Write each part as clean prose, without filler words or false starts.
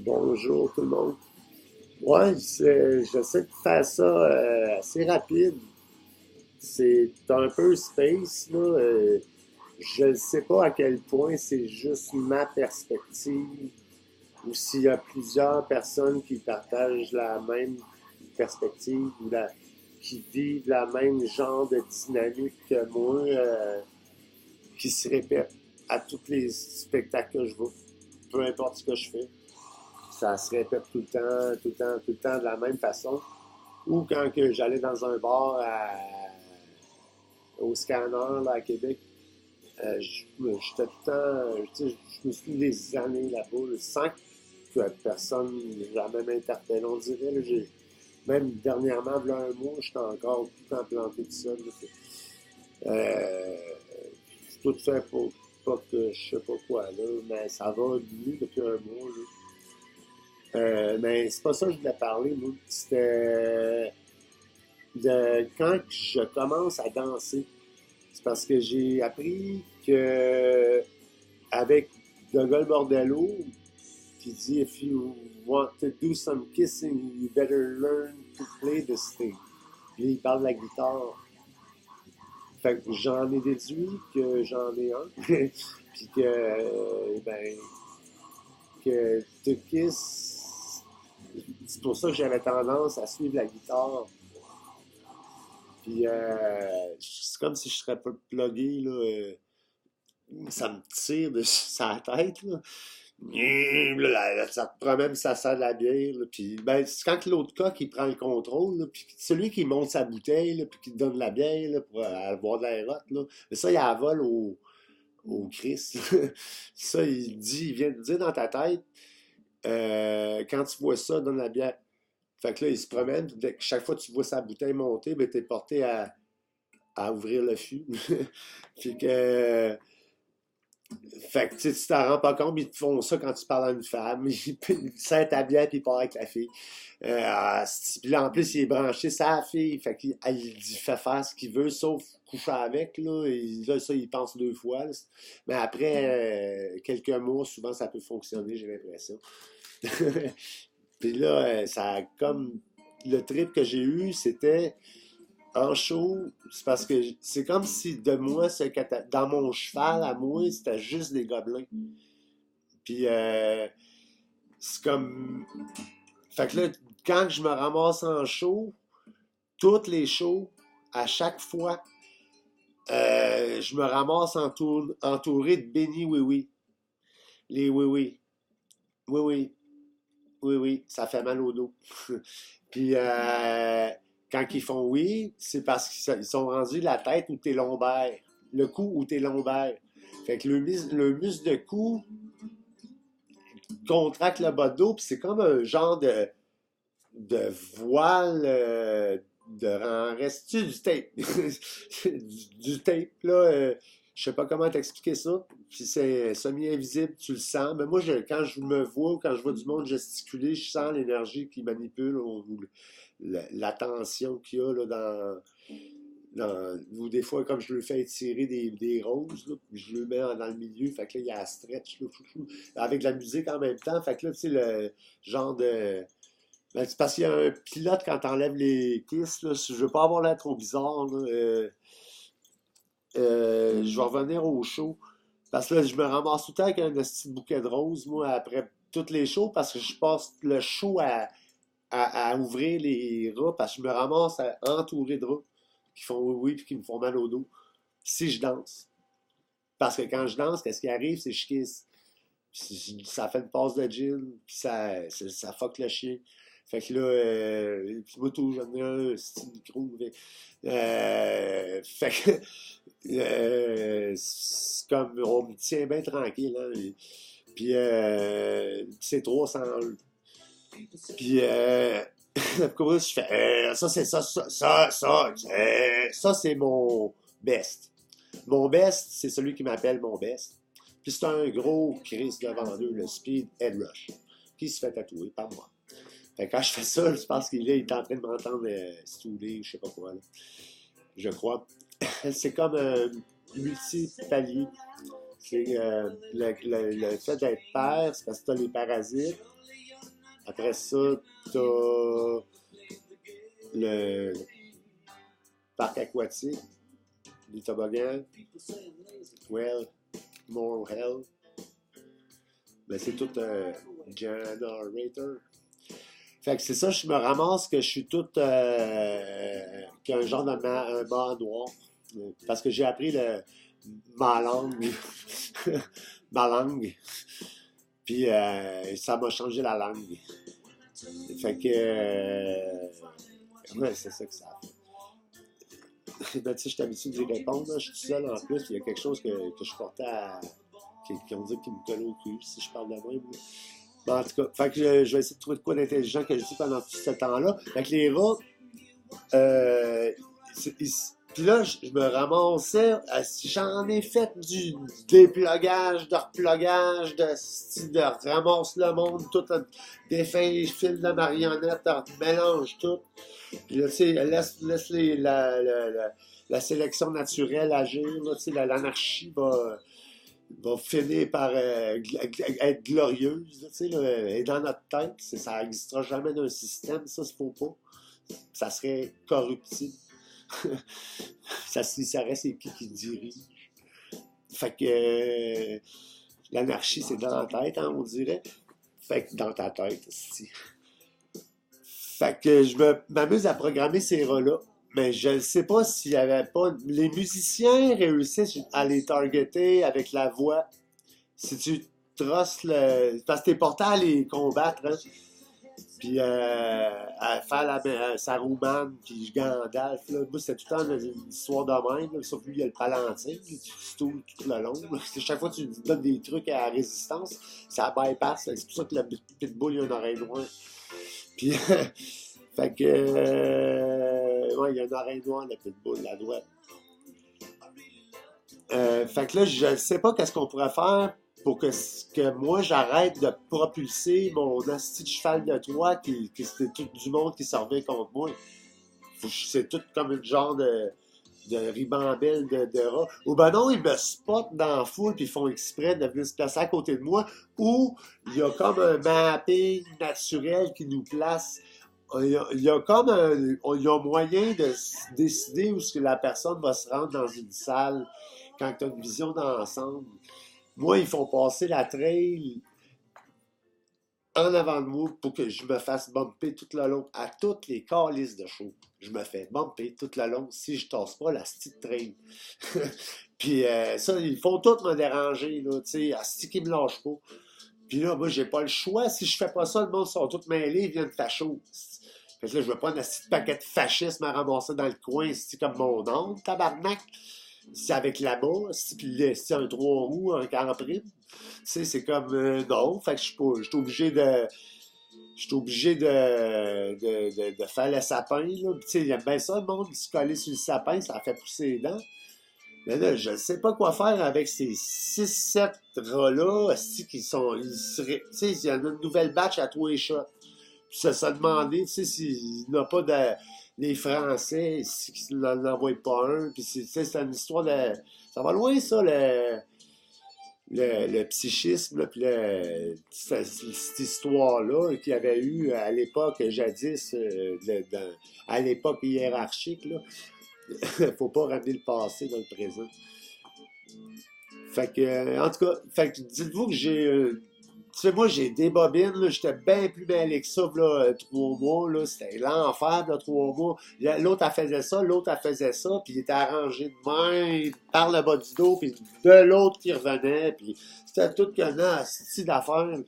Bonjour tout le monde. Ouais, j'essaie de faire ça assez rapide. C'est un peu space, là. Je ne sais pas à quel point c'est juste ma perspective ou s'il y a plusieurs personnes qui partagent la même perspective ou qui vivent la même genre de dynamique que moi, qui se répète à tous les spectacles que je vois, peu importe ce que je fais. Ça se répète tout le temps, tout le temps, tout le temps de la même façon. Ou quand que j'allais dans un bar au Scanner là, à Québec, j'étais tout le temps, je me suis mis des années là-bas, sans que personne jamais m'interpelle. On dirait, là, même dernièrement, il y a un mois, j'étais encore tout le temps planté tout seul. Euh, tout fait pour pas que je sais pas quoi, là, mais ça va mieux depuis un mois. Là. Mais c'est pas ça que je voulais parler, moi. C'était de quand je commence à danser. C'est parce que j'ai appris que avec Gogol Bordello, qui dit If you want to do some kissing, you better learn to play this thing. Puis il parle de la guitare. Fait que j'en ai déduit que j'en ai un. Puis que To Kiss, c'est pour ça que j'avais tendance à suivre la guitare. Puis c'est comme si je serais pas plugué, là. Ça me tire de sa tête, là. Ça te promène, ça sert de la bière. Là. Puis, ben, c'est quand l'autre cas qui prend le contrôle, là, puis celui qui monte sa bouteille, là, puis qui te donne de la bière là, pour avoir de l'air hot, là. Mais ça, il a vol au Christ. Ça, il vient de dire dans ta tête, quand tu vois ça, donne la bière. Fait que là, il se promène, puis chaque fois que tu vois sa bouteille monter, ben, t'es porté à ouvrir le fût. Puis que. Fait que tu t'en rends pas compte, mais ils te font ça quand tu parles à une femme. Il sert ta bière puis il part avec la fille. Puis là, en plus, il est branché sa fille. Fait qu'il fait faire ce qu'il veut, sauf coucher avec. Là, et là ça, il pense deux fois. Là. Mais après quelques mois, souvent, ça peut fonctionner, j'ai l'impression. Puis là, ça a comme. Le trip que j'ai eu, c'était en show, c'est parce que c'est comme si de moi, dans mon cheval à moi, c'était juste des gobelins. Puis c'est comme. Fait que là, quand je me ramasse en show, toutes les shows, à chaque fois, je me ramasse entouré de Benny Oui Oui. Les Oui Oui. Oui Oui. Oui Oui. Ça fait mal au dos. Puis quand ils font oui, c'est parce qu'ils sont rendus la tête ou tes lombaires. Le cou ou tes lombaires. Fait que le muscle de cou contracte le bas de dos, puis c'est comme un genre de voile en reste-tu du tape? du tape, là. Je sais pas comment t'expliquer ça. Puis c'est semi-invisible, tu le sens. Mais moi, quand je me vois, quand je vois du monde gesticuler, je sens l'énergie qui manipule ou la tension qu'il y a là, ou des fois, comme je le fais étirer des roses, là, je le mets dans le milieu, fait que là, il y a un stretch, là, avec de la musique en même temps. Fait que là, tu sais, le genre de. Ben, c'est parce qu'il y a un pilote quand t'enlèves les cuisses, là, je veux pas avoir l'air trop bizarre, là, je vais revenir au show. Parce que là, je me ramasse tout le temps avec un petit bouquet de roses, moi, après toutes les shows, parce que je passe le show à ouvrir les rats, parce que je me ramasse entouré de rats qui font oui oui puis qui me font mal au dos si je danse. Parce que quand je danse, qu'est-ce qui arrive, c'est que je kiss. Ça fait une passe de gin, puis ça fuck le chien. Fait que là, puis moi, tout, j'en ai un style micro. Fait que, c'est comme, on me tient bien tranquille, hein, puis c'est 300. Puis, pourquoi je fais, ça, c'est ça, c'est mon best. Mon best, c'est celui qui m'appelle mon best. Puis c'est un gros Chris devant eux, le Speed Head Rush, qui se fait tatouer par moi. Fait que quand je fais ça, je pense qu'il est en train de m'entendre stouler, je sais pas quoi, là. Je crois. C'est comme un multi-palier. C'est le fait d'être père, c'est parce que t'as les parasites. Après ça, t'as le parc aquatique, les toboggans, well, more hell. Ben, c'est tout generator. Fait que c'est ça, je me ramasse que je suis tout qu'un genre de un bas noir. Parce que j'ai appris ma langue. ma langue. Puis ça m'a changé la langue. Fait que ouais, c'est ça que ça a fait. Ben, tu sais, je suis habitué d'y répondre. Là. Je suis tout seul en plus. Il y a quelque chose que je portais à. Qui ont dit qu'il me collait au cul, si je parle de moi. Bon, en tout cas, fait que je vais essayer de trouver de quoi d'intelligent que je dis pendant tout ce temps-là. Fait que les rats, puis là, je me ramassais, j'en ai fait du déplugage, de replugage, de ramasse le monde, tout, des fins fils de marionnette, mélange tout. Puis là, tu sais, laisse la sélection naturelle agir, là, tu sais, l'anarchie va finir par être glorieuse, tu sais, là, et dans notre tête, ça n'existera jamais d'un système, ça, c'est faut pas. Ça serait corruptible. ça reste les qui dirige. Fait que l'anarchie, c'est dans la tête, hein, on dirait. Fait que dans ta tête, aussi. Fait que je m'amuse à programmer ces rats-là. Mais je ne sais pas s'il n'y avait pas. Les musiciens réussissent à les targeter avec la voix. Si tu trosses le. Parce que t'es porté à les combattre, hein. Puis à faire Saruman, puis Gandalf, là. Moi, c'était tout le temps une histoire de même, là. Sauf que lui, il a le palantir, tout le long. Là. Chaque fois que tu lui donnes des trucs à résistance, ça bypass. C'est pour ça que le pitbull, il a une oreille noire. Puis, fait que, ouais, il y a une oreille noire, le pitbull, la droite. Fait que là, je ne sais pas qu'est-ce qu'on pourrait faire pour que moi, j'arrête de propulser mon asti de cheval de Troie qui c'était tout du monde qui servait contre moi. C'est tout comme une genre de ribambelle de rats. Ou ben non, ils me spotent dans la foule puis ils font exprès de venir se placer à côté de moi. Ou il y a comme un mapping naturel qui nous place. Il y a comme il y a moyen de décider où est-ce que la personne va se rendre dans une salle quand tu as une vision d'ensemble. Moi, ils font passer la trail en avant de moi pour que je me fasse bumper tout le long à toutes les calices de show. Je me fais bumper tout le long si je tasse pas la petite trail. Puis ça, ils font tout me déranger, là, tu sais, asti qu'ils me lâchent pas. Puis là, moi, j'ai pas le choix. Si je fais pas ça, le monde sont tous mêlés, ils viennent facho. Fait que là, je veux pas un petit paquet de fascisme à ramasser dans le coin, c'est comme mon oncle, tabarnak. C'est avec là-bas, c'est un 3 roues, un car prime. Tu sais, c'est comme non. Fait que je suis obligé de. Je suis obligé de faire le sapin, là. Tu sais, il aime bien ça, le monde, se coller sur le sapin, ça fait pousser les dents. Mais là, je ne sais pas quoi faire avec ces 6-7 rats-là, qui sont. Tu sais, il y a une nouvelle batch à tous les shots. Puis ça s'est demandé, tu sais, s'il n'a pas de. Les Français, s'ils n'en envoient pas un. Puis c'est une histoire de. Ça va loin, ça, le psychisme, là, puis cette histoire-là qu'il y avait eu à l'époque jadis, à l'époque hiérarchique, là. Faut pas ramener le passé dans le présent. Fait que, en tout cas, fait que dites-vous que j'ai. Tu sais, moi, j'ai des bobines, là, j'étais bien plus mêlé que ça, là, 3 mois, là, c'était l'enfer, de 3 mois. L'autre, elle faisait ça, l'autre, elle faisait ça, puis il était arrangé de main, par le bas du dos, puis de l'autre qui revenait, puis c'était tout qu'un asti d'affaires.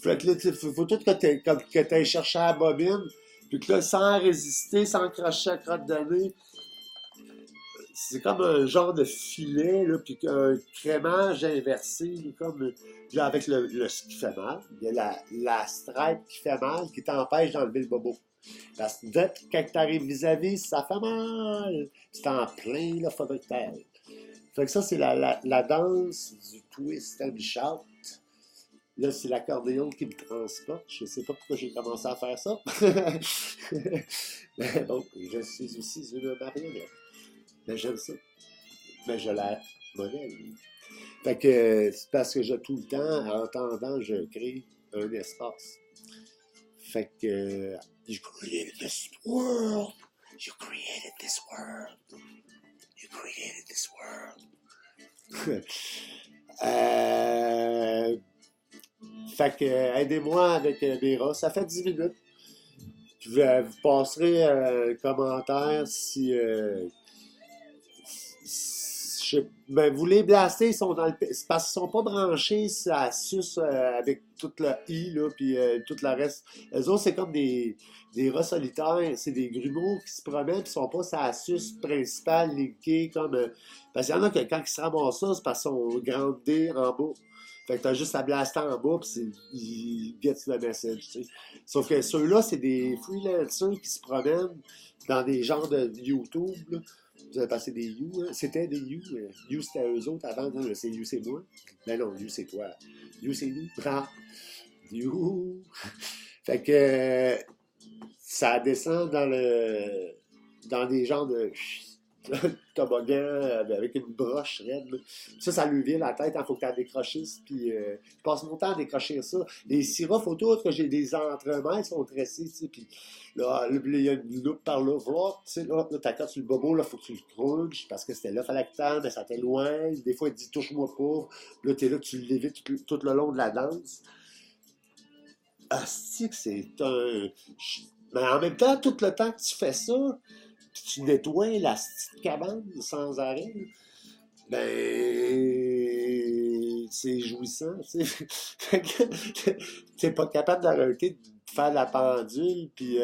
Fait que là, faut tout que t'ailles chercher la bobine, puis que là, sans résister, sans cracher à crotte de nez, c'est comme un genre de filet, là, puis un crémage inversé, là, comme là, avec ce qui fait mal. Il y a la stripe qui fait mal, qui t'empêche d'enlever le bobo. Parce que dès quand tu arrives vis-à-vis, ça fait mal. C'est en plein, là, faudrait que t'ailles. Fait que ça, c'est la danse du twist and shout. Là, c'est l'accordéon qui me transporte. Je ne sais pas pourquoi j'ai commencé à faire ça. Mais bon, je suis aussi une marionnette. Mais j'aime ça. Mais je la modèle. Fait que c'est parce que j'ai tout le temps, en entendant, je crée un espace. Fait que, you created this world. You created this world. You created this world. Fait que, aidez-moi avec mes rats. Ça fait 10 minutes. Vous passerez un commentaire si, ben, vous les blastez, ils sont dans le. C'est parce qu'ils sont pas branchés à sus avec tout le i, là, puis tout le reste. Les autres, c'est comme des rats solitaires, c'est des grumeaux qui se promènent, puis ils sont pas sur la sus principale, linkée, comme. Parce qu'il y en a que quand ils se ramassent ça, c'est parce qu'ils sont grandés en bas. Fait que t'as juste à blaster en bas, puis ils get le message, tu sais. Sauf que ceux-là, c'est des freelancers qui se promènent dans des genres de YouTube, là. Vous avez passé des You, hein? C'était des You. You, c'était eux autres avant, hein? C'est You, c'est moi. Ben non, You, c'est toi. You, c'est nous. Bra. You. Fait que ça descend dans des genres de toboggan avec une broche raide. Ça lui vient la tête, il faut que tu la décroches. Puis je passe mon temps à décrocher ça. Les sirops autour, que j'ai des entremets, ils sont tressés, tu sais, puis là, il y a une loupe par là. Voilà, tu sais, là, t'accordes sur le bobo, là, faut que tu le crunches, parce que c'était là, fallait que t'ailles, mais ça t'éloigne. Des fois, il te dit, touche-moi pas. Là, t'es là, tu l'évites tout le long de la danse. Ah, c'est un. Mais en même temps, tout le temps que tu fais ça, puis tu nettoies la petite cabane sans arrêt, ben, c'est jouissant, tu sais. Fait que t'es pas capable d'arrêter de faire la pendule, puis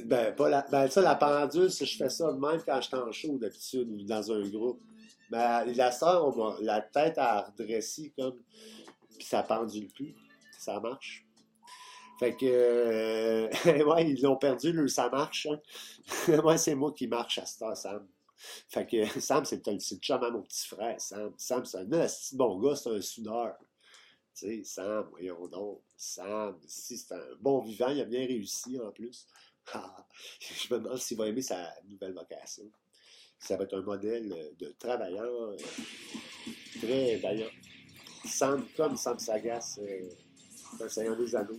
ben, pas la, ben, ça, la pendule, je fais ça de même quand je suis en show d'habitude ou dans un groupe. Ben, la sœur, la tête à redresser comme, puis ça pendule plus, ça marche. Fait que, ouais, ils l'ont perdu, le ça marche. Hein. Moi, c'est moi qui marche à cette heure, Sam. Fait que Sam, c'est le chum à mon petit frère, Sam. Sam, c'est un petit bon gars, c'est un soudeur. Tu sais, Sam, voyons donc. Sam, si c'est un bon vivant, il a bien réussi en plus. Ah, je me demande s'il va aimer sa nouvelle vocation. Ça va être un modèle de travailleur très vaillant. Sam, comme Sam Sagas, un Seigneur des Anneaux.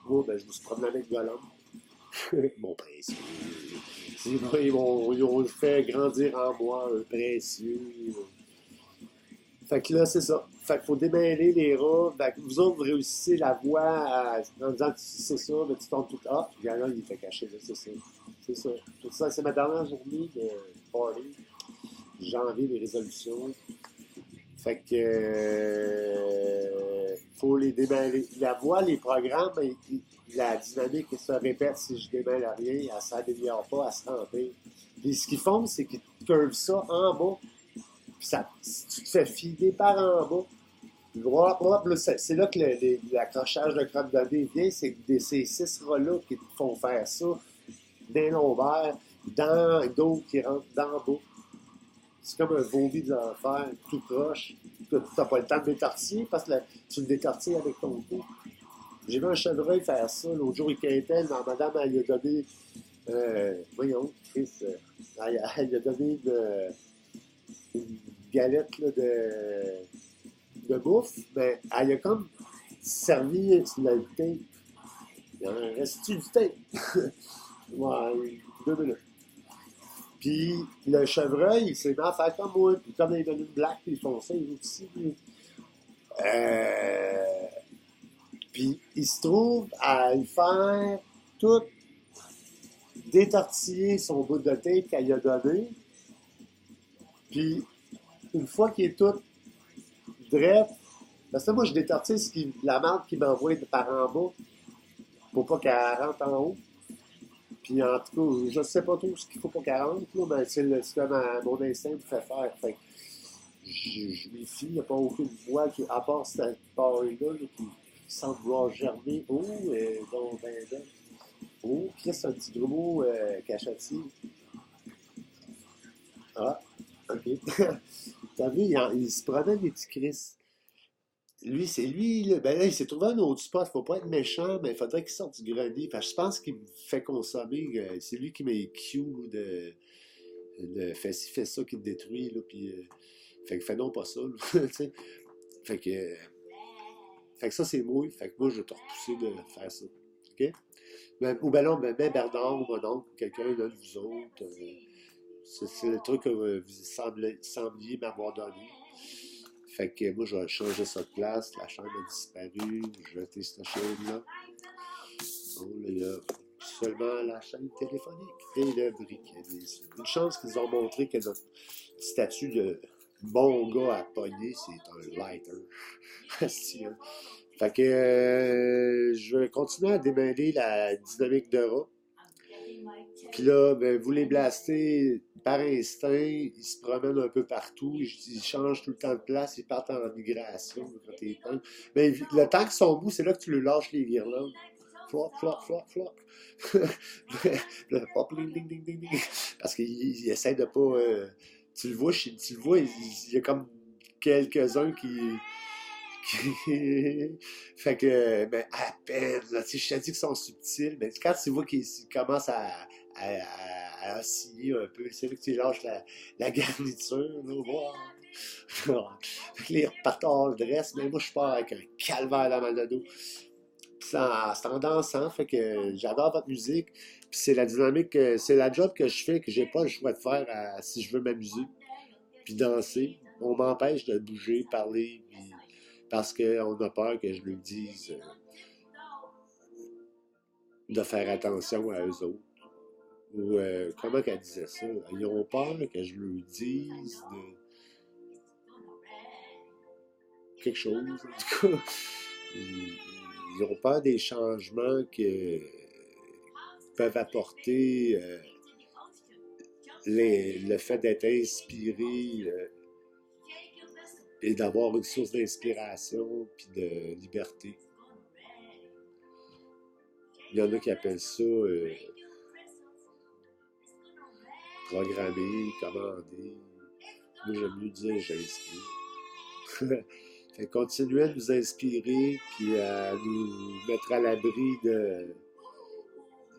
Moi, ben, je me suis promené avec Gollum. Mon précieux. Ils ont fait grandir en moi un précieux. Fait que là, c'est ça. Fait qu'il faut démêler les rats. Fait que vous autres, vous réussissez la voix en disant c'est ça, mais tu tombes tout. Ah, puis là, il était caché, là, c'est ça. C'est ça. Tout ça, c'est ma dernière journée de party. Janvier, les résolutions. Fait que faut les démêler. La voix, les programmes, la dynamique, elle se répète si je démêle rien, elle ne s'améliore pas, elle se remplit. Puis ce qu'ils font, c'est qu'ils te curvent ça en bas. Puis ça, tu te fais filer par en bas. C'est là que l'accrochage de crotte de nez vient, c'est ces 6 rats-là qui te font faire ça d'un lombaire, dans d'autres qui rentrent dans le bas. C'est comme un vomi de l'enfer, tout croche. Tu n'as pas le temps de détortiller parce que tu le détortilles avec ton cou. J'ai vu un chevreuil faire ça. L'autre jour, il quintait. Madame, elle lui a donné. Voyons, Chris. Elle lui a donné une galette là, de bouffe. Mais elle a comme servi le tape. Il en reste-tu du tape? Ouais, 2 minutes. Puis le chevreuil, il s'est mis à faire comme moi. Puis comme ils donnent une blague, puis ils font ça, ils aussi. Puis il se trouve à le faire tout détortiller son bout de tape qu'elle lui a donné. Puis une fois qu'il est tout drette, parce que moi je détortille la marque qu'il m'envoie par en bas pour pas qu'elle rentre en haut. Puis en tout cas, je sais pas trop ce qu'il faut pour 40, là, mais c'est comme mon instinct me fait faire. Fait que je m'y fie, il n'y a pas aucune voix qui, à part cette part-là, qui semble vouloir germer. Oh, donc ben. Oh, Chris, un petit gros mot cachetier. Ah, ok. T'as vu, il se promène des petits Chris. Lui, c'est lui, là. Ben là, il s'est trouvé un autre spot. Faut pas être méchant, mais il faudrait qu'il sorte du grenier. Parce que je pense qu'il me fait consommer. C'est lui qui met Q fait ci, fait ça, qui te détruit, là. Puis, fait que fais non pas ça, là, tu sais. Fait que. Fait que ça, c'est moi. Fait que moi, je vais te repousser de faire ça. OK? Ou ben non, ben Bernard ou mon oncle, ou quelqu'un de vous autres. C'est le truc que vous sembliez m'avoir donné. Fait que moi, je vais changer ça de place. La chambre a disparu. Je vais jeter cette chaîne-là. Bon, là, il y a seulement la chaîne téléphonique et le briquet. Une chance qu'ils ont montré que notre statut de bon gars à pogner, c'est un lighter. Hein. Fait que je vais continuer à démêler la dynamique de rat. Puis là, ben, vous les blastez par instinct, ils se promènent un peu partout, ils changent tout le temps de place, ils partent en migration quand t'es punk. Mais le temps qu'ils sont bouts, c'est là que tu leur lâches les guirlandes. Flop, flop, flop, flop. Hop, ding, ding, ding, ding, ding. Parce qu'ils essaient de pas. Tu le vois, il y a comme quelques-uns fait que, ben, à peine, là, tu sais, je te dis qu'ils sont subtils, mais quand tu vois qu'ils commencent à osciller un peu, c'est là que tu lâches la garniture, là, wow. Fait que là, ils repartent hors dress, mais moi, je pars avec un calvaire dans le dos. Puis c'est en dansant, fait que j'adore votre musique. Puis c'est la dynamique, c'est la job que je fais, que j'ai pas le choix de faire si je veux m'amuser, puis danser. On m'empêche de bouger, parler, puis parce qu'on a peur que je lui dise de faire attention à eux autres. Ou comment qu'elle disait ça? Ils ont peur que je lui dise de quelque chose. En tout cas, ils ont peur des changements que peuvent apporter le fait d'être inspiré et d'avoir une source d'inspiration puis de liberté. Il y en a qui appellent ça programmer, commander. Moi, j'aime mieux dire j'inspire. Fait continuez à nous inspirer puis à nous mettre à l'abri de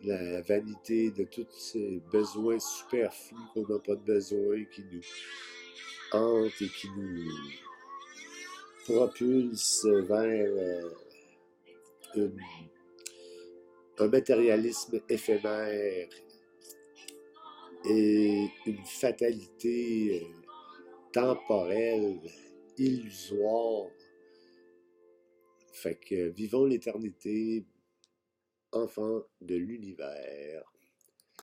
la vanité, de tous ces besoins superflus qu'on n'a pas de besoin, qui nous hantent et qui nous propulsent vers une, un matérialisme éphémère et une fatalité temporelle, illusoire. Fait que vivons l'éternité, enfants de l'univers.